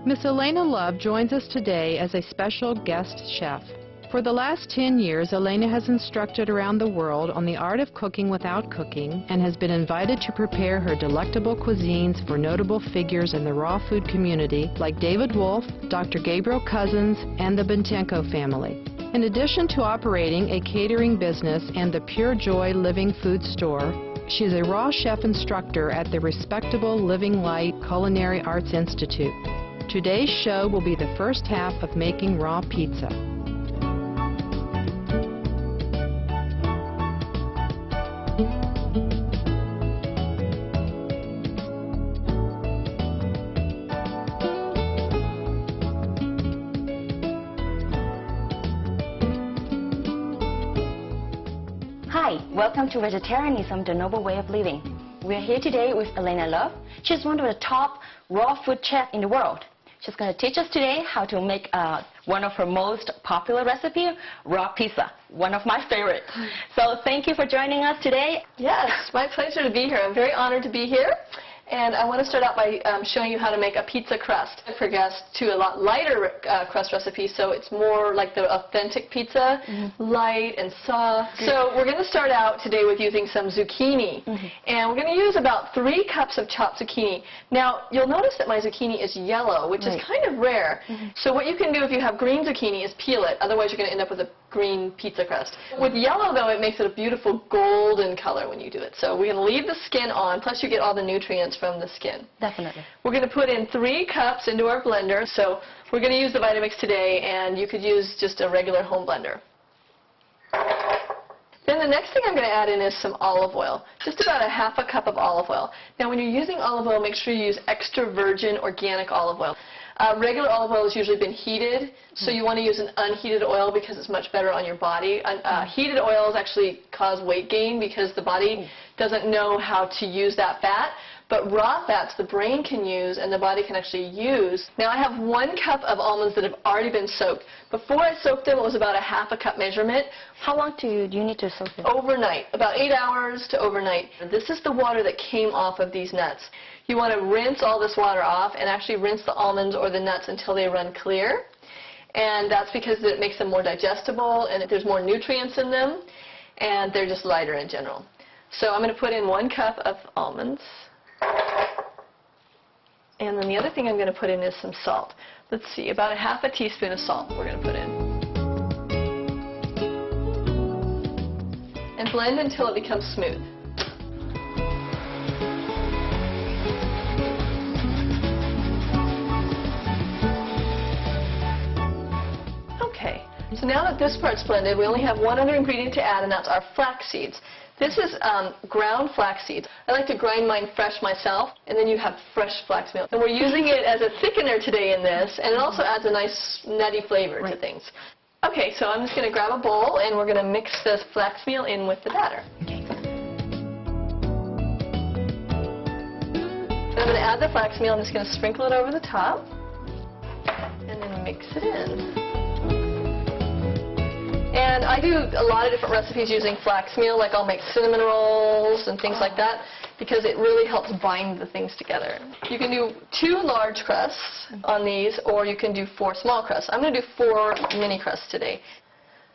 Miss Elaina Love joins us today as a special guest chef. For the last 10 years, Elaina has instructed around the world on the art of cooking without cooking and has been invited to prepare her delectable cuisines for notable figures in the raw food community like David Wolf, Dr. Gabriel Cousens, and the Bentenko family. In addition to operating a catering business and the Pure Joy Living Food Store, she is a raw chef instructor at the respectable Living Light Culinary Arts Institute. Today's show will be the first half of making raw pizza. Hi, welcome to Vegetarianism, the Noble Way of Living. We're here today with Elaina Love. She's one of the top raw food chefs in the world. She's going to teach us today how to make one of her most popular recipes, raw pizza, one of my favorites. So thank you for joining us today. Yes, my pleasure to be here. I'm very honored to be here. And I want to start out by showing you how to make a pizza crust. I progressed to a lot lighter crust recipe, so it's more like the authentic pizza, light and soft. So we're going to start out today with using some zucchini. And we're going to use about 3 cups of chopped zucchini. Now, you'll notice that my zucchini is yellow, which is kind of rare. So what you can do if you have green zucchini is peel it. Otherwise, you're going to end up with a green pizza crust. With yellow, though, it makes it a beautiful golden color when you do it. So we're going to leave the skin on, plus you get all the nutrients from the skin. Definitely. We're going to put in 3 cups into our blender. So we're going to use the Vitamix today, and you could use just a regular home blender. Then the next thing I'm going to add in is some olive oil, just about a ½ a cup of olive oil. Now when you're using olive oil, make sure you use extra virgin organic olive oil. Regular olive oil has usually been heated, so you want to use an unheated oil because it's much better on your body. Heated oils actually cause weight gain because the body doesn't know how to use that fat. But raw fats the brain can use and the body can actually use. Now I have 1 cup of almonds that have already been soaked. Before I soaked them, it was about a ½ a cup measurement. How long do you need to soak them? Overnight, about 8 hours to overnight. This is the water that came off of these nuts. You want to rinse all this water off and actually rinse the almonds or the nuts until they run clear. And that's because it makes them more digestible and there's more nutrients in them and they're just lighter in general. So I'm going to put in 1 cup of almonds. And then the other thing I'm going to put in is some salt. Let's see, about a ½ a teaspoon of salt we're going to put in. And blend until it becomes smooth. Okay, so now that this part's blended, we only have 1 other ingredient to add, and that's our flax seeds. This is ground flax seeds. I like to grind mine fresh myself, and then you have fresh flax meal. And we're using it as a thickener today in this, and it also adds a nice nutty flavor to things. Okay, so I'm just going to grab a bowl, and we're going to mix this flax meal in with the batter. Okay. And I'm going to add the flax meal. I'm just going to sprinkle it over the top, and then mix it in. And I do a lot of different recipes using flax meal, like I'll make cinnamon rolls and things like that, because it really helps bind the things together. You can do 2 large crusts on these, or you can do 4 small crusts. I'm going to do 4 mini crusts today.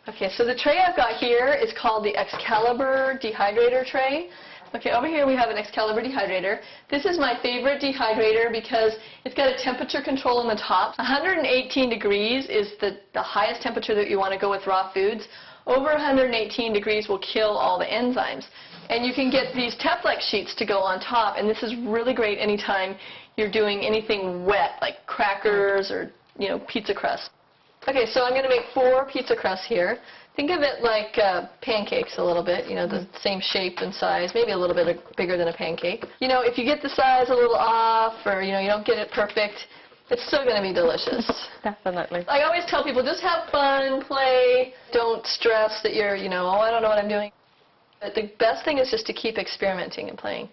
Okay, so the tray I've got here is called the Excalibur dehydrator tray. Okay, over here we have an Excalibur dehydrator. This is my favorite dehydrator because it's got a temperature control on the top. 118 degrees is the highest temperature that you want to go with raw foods. Over 118 degrees will kill all the enzymes. And you can get these Teflex sheets to go on top, and this is really great anytime you're doing anything wet, like crackers or, pizza crust. Okay, so I'm going to make 4 pizza crusts here. Think of it like pancakes a little bit, the same shape and size, maybe a little bit bigger than a pancake. If you get the size a little off or, you don't get it perfect, it's still going to be delicious. Definitely. I always tell people, just have fun, play, don't stress that you're, oh, I don't know what I'm doing. But the best thing is just to keep experimenting and playing.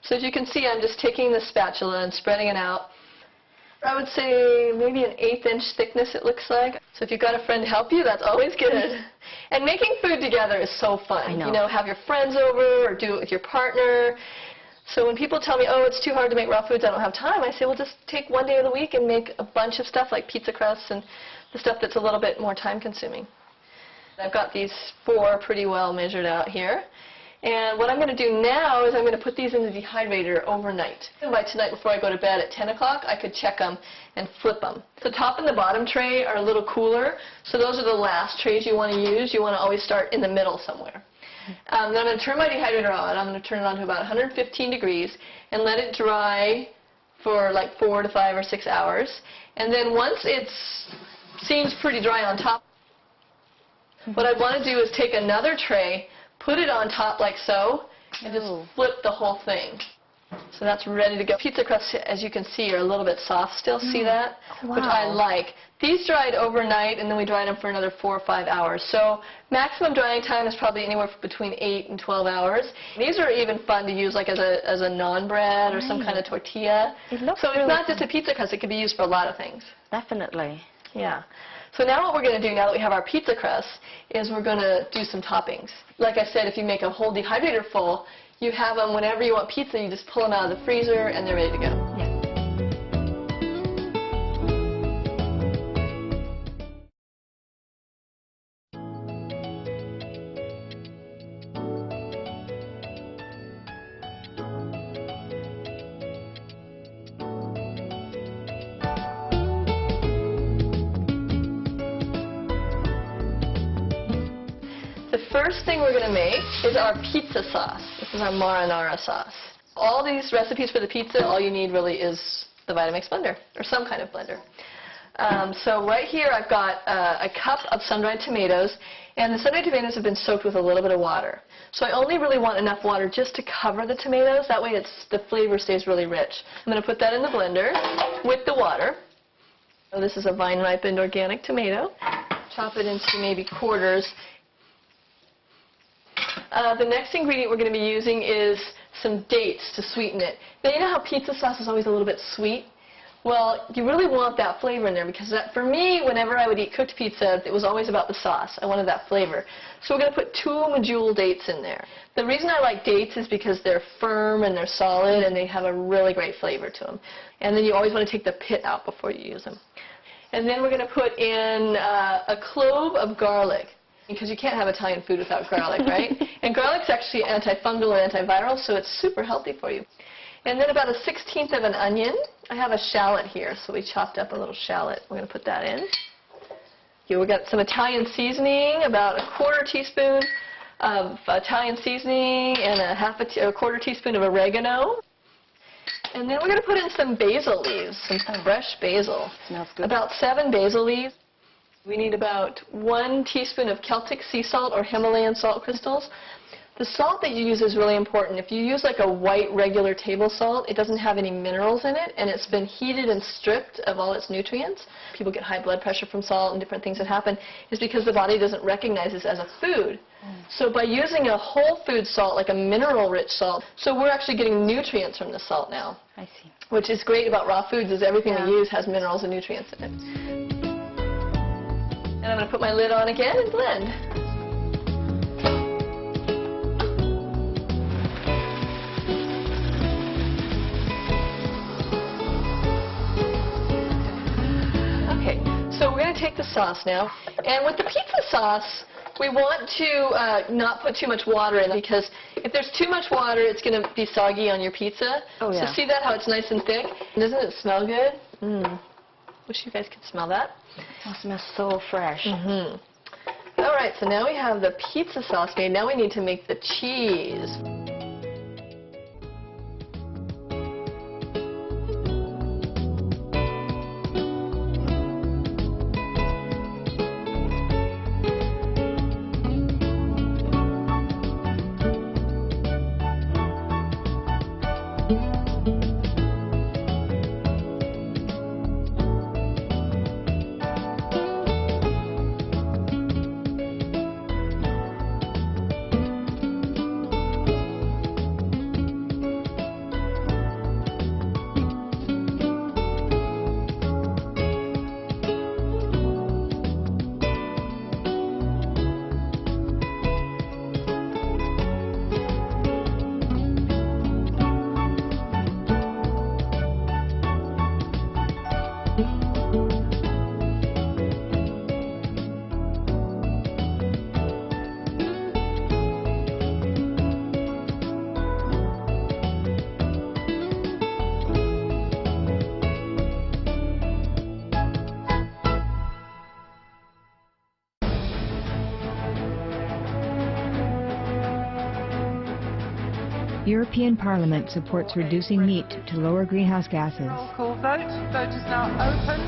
So as you can see, I'm just taking the spatula and spreading it out. I would say maybe an 1/8 inch thickness it looks like. So if you've got a friend to help you, that's always good. And making food together is so fun. I know. Have your friends over or do it with your partner. So when people tell me, oh, it's too hard to make raw foods, I don't have time, I say, well, just take one day of the week and make a bunch of stuff like pizza crusts and the stuff that's a little bit more time-consuming. I've got these 4 pretty well measured out here. And what I'm going to do now is I'm going to put these in the dehydrator overnight. And by tonight, before I go to bed at 10 o'clock, I could check them and flip them. The top and the bottom tray are a little cooler, so those are the last trays you want to use. You want to always start in the middle somewhere. Then I'm going to turn my dehydrator on. I'm going to turn it on to about 115 degrees and let it dry for like 4 to 5 or 6 hours. And then once it seems pretty dry on top, what I want to do is take another tray, put it on top like so, and just flip the whole thing. So that's ready to go. Pizza crusts, as you can see, are a little bit soft still. See that? Wow. Which I like. These dried overnight, and then we dried them for another 4 or 5 hours. So maximum drying time is probably anywhere between 8 and 12 hours. These are even fun to use like as a naan bread or some kind of tortilla. So it's not just a pizza crust. It can be used for a lot of things. Definitely. Yeah. So now what we're going to do, now that we have our pizza crust, is we're going to do some toppings. Like I said, if you make a whole dehydrator full, you have them whenever you want pizza, you just pull them out of the freezer and they're ready to go. Yeah. The first thing we're going to make is our pizza sauce. This is our marinara sauce. All these recipes for the pizza, all you need really is the Vitamix blender, or some kind of blender. So right here I've got a cup of sun-dried tomatoes, and the sun-dried tomatoes have been soaked with a little bit of water. So I only really want enough water just to cover the tomatoes. That way the flavor stays really rich. I'm going to put that in the blender with the water. So this is a vine-ripened organic tomato. Chop it into maybe quarters. The next ingredient we're going to be using is some dates to sweeten it. Now, you know how pizza sauce is always a little bit sweet? Well, you really want that flavor in there because for me, whenever I would eat cooked pizza, it was always about the sauce. I wanted that flavor. So we're going to put 2 medjool dates in there. The reason I like dates is because they're firm and they're solid and they have a really great flavor to them. And then you always want to take the pit out before you use them. And then we're going to put in a clove of garlic. Because you can't have Italian food without garlic, right? And garlic's actually antifungal and antiviral, so it's super healthy for you. And then about a 1/16 of an onion. I have a shallot here, so we chopped up a little shallot. We're going to put that in. Here we've got some Italian seasoning, about a 1/4 teaspoon of Italian seasoning and a 1/4 teaspoon of oregano. And then we're going to put in some basil leaves, some fresh basil. Smells good. About 7 basil leaves. We need about 1 teaspoon of Celtic sea salt or Himalayan salt crystals. The salt that you use is really important. If you use like a white regular table salt, it doesn't have any minerals in it, and it's been heated and stripped of all its nutrients. People get high blood pressure from salt and different things that happen is because the body doesn't recognize this as a food. So by using a whole food salt, like a mineral-rich salt, so we're actually getting nutrients from the salt now. I see. Which is great about raw foods is everything we use has minerals and nutrients in it. And I'm going to put my lid on again and blend. Okay, so we're going to take the sauce now. And with the pizza sauce, we want to not put too much water in because if there's too much water, it's going to be soggy on your pizza. Oh, yeah. So see that, how it's nice and thick? Doesn't it smell good? Wish you guys could smell that. It smells so fresh. All right, so now we have the pizza sauce made. Now we need to make the cheese. European Parliament supports reducing meat to lower greenhouse gases. Roll call vote. Vote is now open.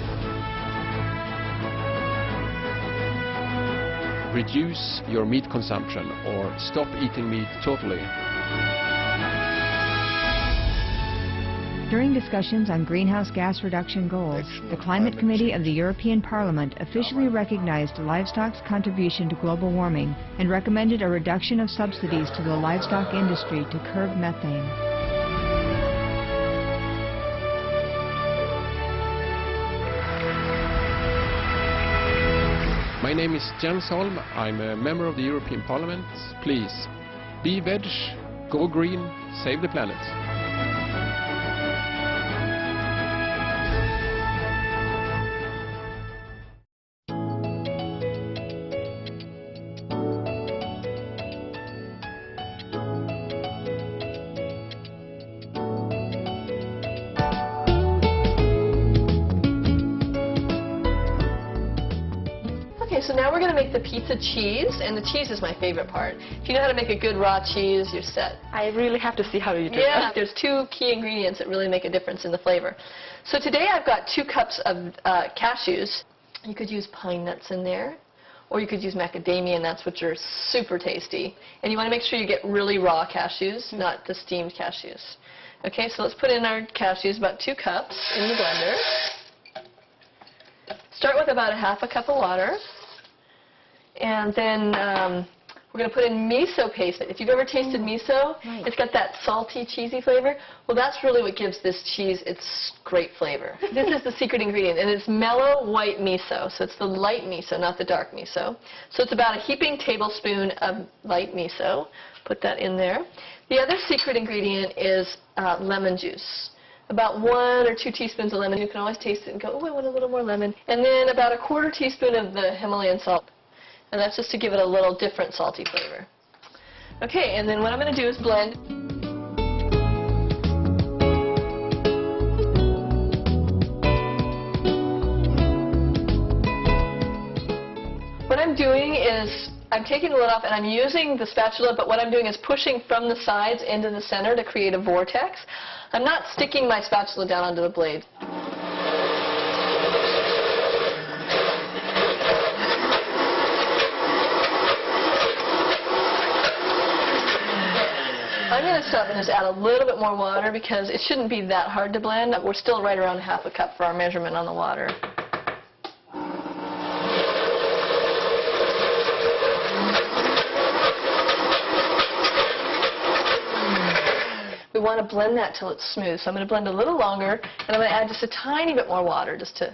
Reduce your meat consumption or stop eating meat totally. During discussions on greenhouse gas reduction goals, the Climate Committee of the European Parliament officially recognized livestock's contribution to global warming and recommended a reduction of subsidies to the livestock industry to curb methane. My name is Jens Holm. I'm a member of the European Parliament. Please, be veg, go green, save the planet. Okay, so now we're going to make the pizza cheese, and the cheese is my favorite part. If you know how to make a good raw cheese, you're set. I really have to see how you do Yeah, it. there's two key ingredients that really make a difference in the flavor. So today I've got 2 cups of cashews. You could use pine nuts in there, or you could use macadamia nuts, which are super tasty. And you want to make sure you get really raw cashews, not the steamed cashews. Okay, so let's put in our cashews, about 2 cups, in the blender. Start with about 1/2 cup of water. And then we're going to put in miso paste. If you've ever tasted miso, it's got that salty, cheesy flavor. Well, that's really what gives this cheese its great flavor. This is the secret ingredient, and it's mellow white miso. So it's the light miso, not the dark miso. So it's about a heaping tablespoon of light miso. Put that in there. The other secret ingredient is lemon juice. About 1 or 2 teaspoons of lemon. You can always taste it and go, oh, I want a little more lemon. And then about 1/4 teaspoon of the Himalayan salt. And that's just to give it a little different salty flavor. Okay, and then what I'm going to do is blend. What I'm doing is I'm taking the lid off and I'm using the spatula, but what I'm doing is pushing from the sides into the center to create a vortex. I'm not sticking my spatula down onto the blade. I'm going to stop and just add a little bit more water because it shouldn't be that hard to blend. We're still right around 1/2 cup for our measurement on the water. We want to blend that till it's smooth. So I'm going to blend a little longer, and I'm going to add just a tiny bit more water just to...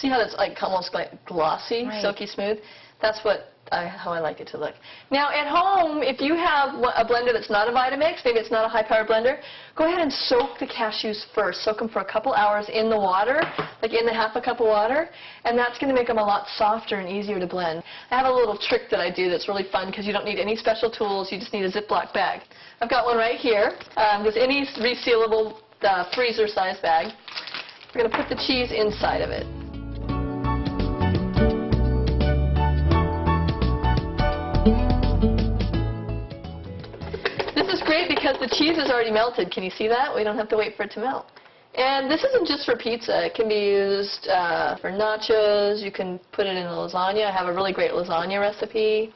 See how it's like almost like glossy, silky smooth? That's how I like it to look. Now at home, if you have a blender that's not a Vitamix, maybe it's not a high-powered blender, go ahead and soak the cashews first. Soak them for a couple hours in the water, like in the 1/2 cup of water, and that's going to make them a lot softer and easier to blend. I have a little trick that I do that's really fun because you don't need any special tools, you just need a Ziploc bag. I've got one right here, with any resealable freezer-sized bag. We're going to put the cheese inside of it. Because the cheese is already melted. Can you see that? We don't have to wait for it to melt. And this isn't just for pizza. It can be used for nachos. You can put it in a lasagna. I have a really great lasagna recipe.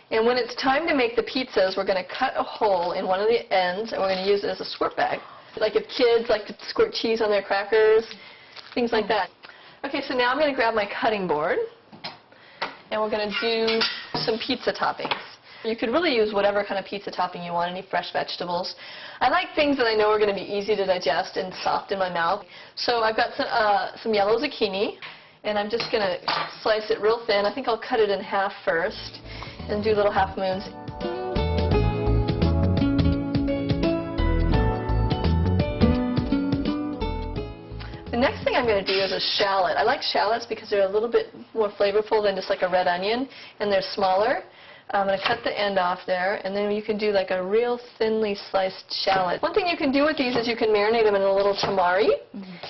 And when it's time to make the pizzas, we're going to cut a hole in one of the ends, and we're going to use it as a squirt bag. Like if kids like to squirt cheese on their crackers, things like that. Okay, so now I'm going to grab my cutting board, and we're going to do some pizza toppings. You could really use whatever kind of pizza topping you want, any fresh vegetables. I like things that I know are going to be easy to digest and soft in my mouth. So I've got some yellow zucchini, and I'm just going to slice it real thin. I think I'll cut it in half first and do little half moons. The next thing I'm going to do is a shallot. I like shallots because they're a little bit more flavorful than just like a red onion, and they're smaller. I'm going to cut the end off there, and then you can do like a real thinly sliced shallot. One thing you can do with these is you can marinate them in a little tamari,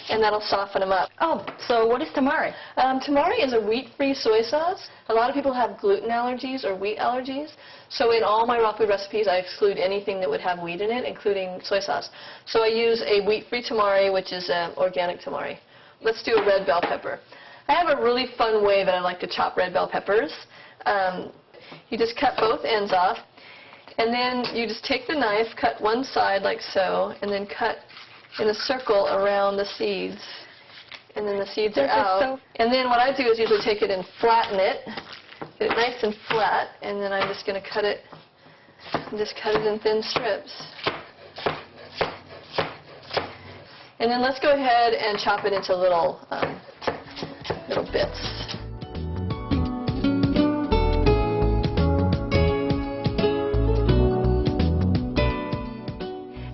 and that'll soften them up. Oh, so what is tamari? Tamari is a wheat-free soy sauce. A lot of people have gluten allergies or wheat allergies, so in all my raw food recipes I exclude anything that would have wheat in it, including soy sauce. So I use a wheat-free tamari, which is organic tamari. Let's do a red bell pepper. I have a really fun way that I like to chop red bell peppers. You just cut both ends off, and then you just take the knife, cut one side like so, and then cut in a circle around the seeds. And then the seeds are out. And then what I do is usually take it and flatten it, get it nice and flat, and then I'm just going to cut it, and just cut it in thin strips. And then let's go ahead and chop it into little bits.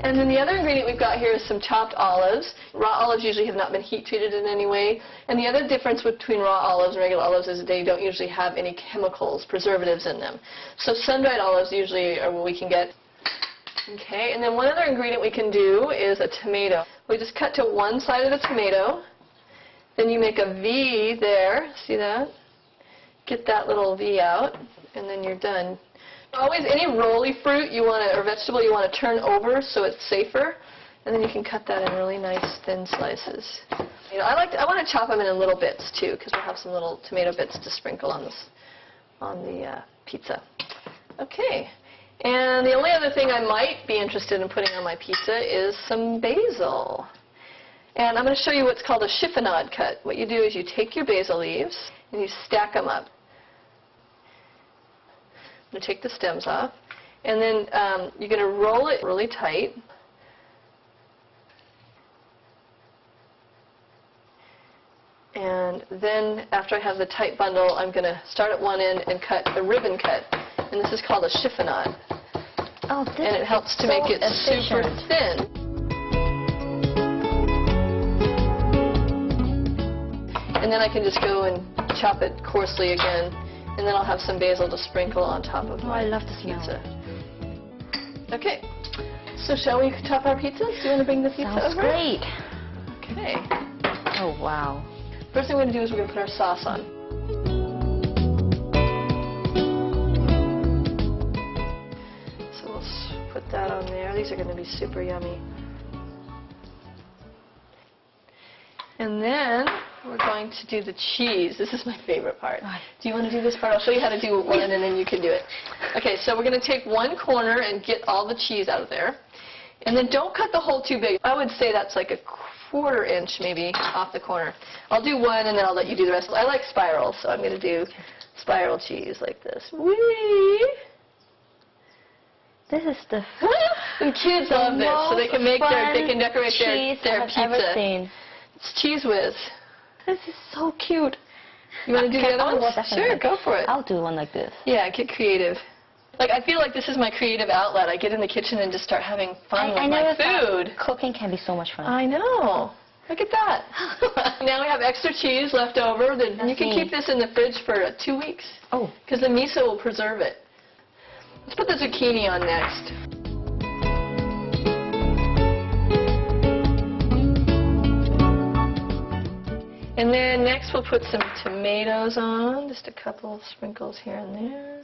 And then the other ingredient we've got here is some chopped olives. Raw olives usually have not been heat treated in any way. And the other difference between raw olives and regular olives is that they don't usually have any chemicals, preservatives in them. So sun-dried olives usually are what we can get. Okay, and then one other ingredient we can do is a tomato. We just cut to one side of the tomato. Then you make a V there. See that? Get that little V out, and then you're done. Always, any rolly fruit you want to, or vegetable you want to turn over so it's safer, and then you can cut that in really nice thin slices. You know, I want to chop them in little bits too, because we'll have some little tomato bits to sprinkle on the pizza. Okay, and the only other thing I might be interested in putting on my pizza is some basil. And I'm going to show you what's called a chiffonade cut. What you do is you take your basil leaves and you stack them up. I'm going to take the stems off, and then you're going to roll it really tight. And then after I have the tight bundle, I'm going to start at one end and cut a ribbon cut. And this is called a chiffonade. Oh, this and it helps to make it super thin. And then I can just go and chop it coarsely again. And then I'll have some basil to sprinkle on top of my I love the smell. pizza. Okay, so shall we chop our pizzas? Do you want to bring the pizza Sounds over? great. Okay. Oh, wow. First thing we're going to do is we're going to put our sauce on. So we'll put that on there. These are going to be super yummy. And then we're going to do the cheese. This is my favorite part. Do you want to do this part? I'll show you how to do one, and then you can do it. Okay, so we're going to take one corner and get all the cheese out of there. And then don't cut the hole too big. I would say that's like a 1/4 inch maybe off the corner. I'll do one, and then I'll let you do the rest. I like spirals, so I'm going to do spiral cheese like this. Whee! This is the And kids love this, so they can make they can decorate their I've ever pizza. seen. It's Cheese Whiz. This is so cute. You want to do the other one? Sure, go for it. I'll do one like this. Yeah, get creative. Like, I feel like this is my creative outlet. I get in the kitchen and just start having fun with my food. Cooking can be so much fun. I know. Look at that. Now we have extra cheese left over. Then you can keep this in the fridge for 2 weeks. Oh. Because the miso will preserve it. Let's put the zucchini on next. And then next we'll put some tomatoes on, just a couple sprinkles here and there.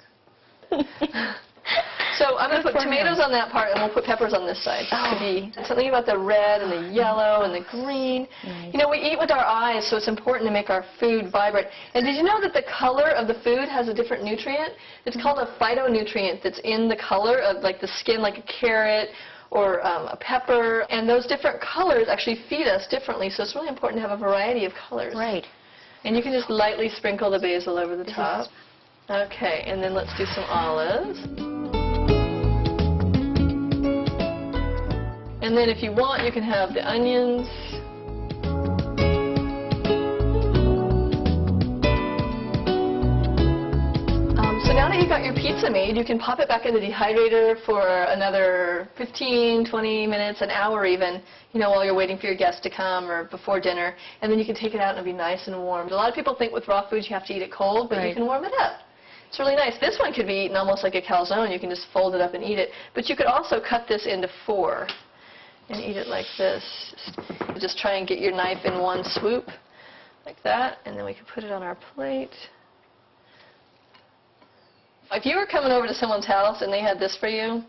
So I'm going to put tomatoes on that part, and we'll put peppers on this side. To be something about the red and the yellow and the green. Nice. You know, we eat with our eyes, so it's important to make our food vibrant. And did you know that the color of the food has a different nutrient? It's called a phytonutrient that's in the color of, like, the skin, like a carrot or a pepper, and those different colors actually feed us differently, so it's really important to have a variety of colors. Right. And you can just lightly sprinkle the basil over the top. Okay, and then let's do some olives. And then if you want, you can have the onions. So now that you've got your pizza made, you can pop it back in the dehydrator for another 15, 20 minutes, an hour even, you know, while you're waiting for your guests to come or before dinner. And then you can take it out and it'll be nice and warm. A lot of people think with raw foods you have to eat it cold, but you can warm it up. It's really nice. This one could be eaten almost like a calzone. You can just fold it up and eat it. But you could also cut this into 4 and eat it like this. Just try and get your knife in one swoop, like that, and then we can put it on our plate. If you were coming over to someone's house and they had this for you,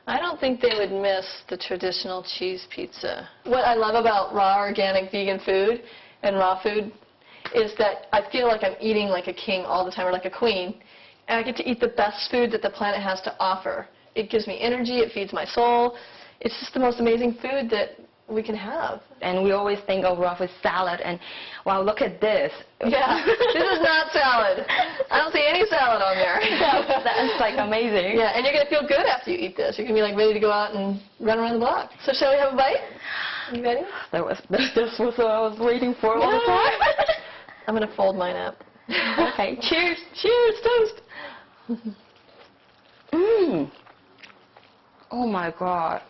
I don't think they would miss the traditional cheese pizza. What I love about raw, organic, vegan food and raw food is that I feel like I'm eating like a king all the time, or like a queen, and I get to eat the best food that the planet has to offer. It gives me energy, it feeds my soul. It's just the most amazing food that we can have. And we always think of raw food salad, and wow, look at this. Yeah, this is not salad. I don't see any salad on there. That's like amazing. Yeah, and you're going to feel good after you eat this. You're going to be like ready to go out and run around the block. So shall we have a bite? You ready? This was what I was waiting for all the time. I'm going to fold mine up. Okay, cheers. Cheers, toast. Mmm. Oh my God.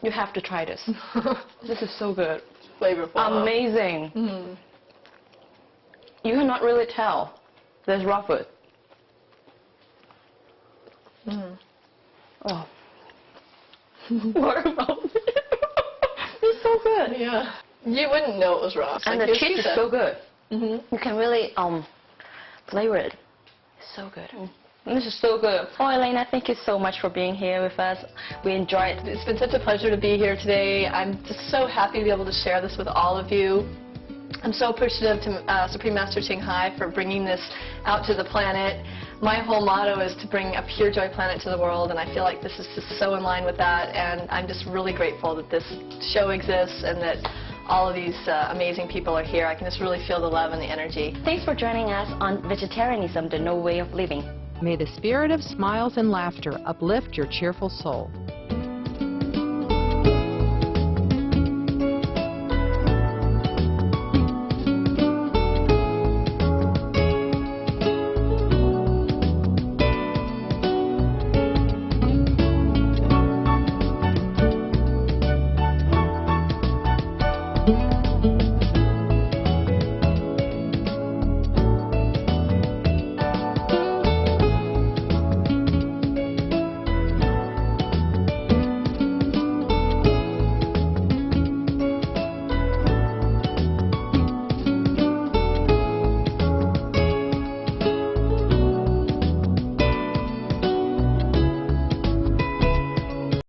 You have to try this. This is so good. Flavorful. Amazing. Mm-hmm. You cannot really tell there's raw food. Mm. Oh. What about it? It's so good. Yeah. You wouldn't know it was raw. And the cheese is so good. Mm-hmm. You can really flavor it. It's so good. This is so good. Oh, Elaina, thank you so much for being here with us. We enjoyed it. It's been such a pleasure to be here today. I'm just so happy to be able to share this with all of you. I'm so appreciative to Supreme Master Ching Hai for bringing this out to the planet. My whole motto is to bring a pure joy planet to the world, and I feel like this is just so in line with that, and I'm just really grateful that this show exists and that all of these amazing people are here. I can just really feel the love and the energy. Thanks for joining us on Vegetarianism, the Noble Way of Living. May the spirit of smiles and laughter uplift your cheerful soul.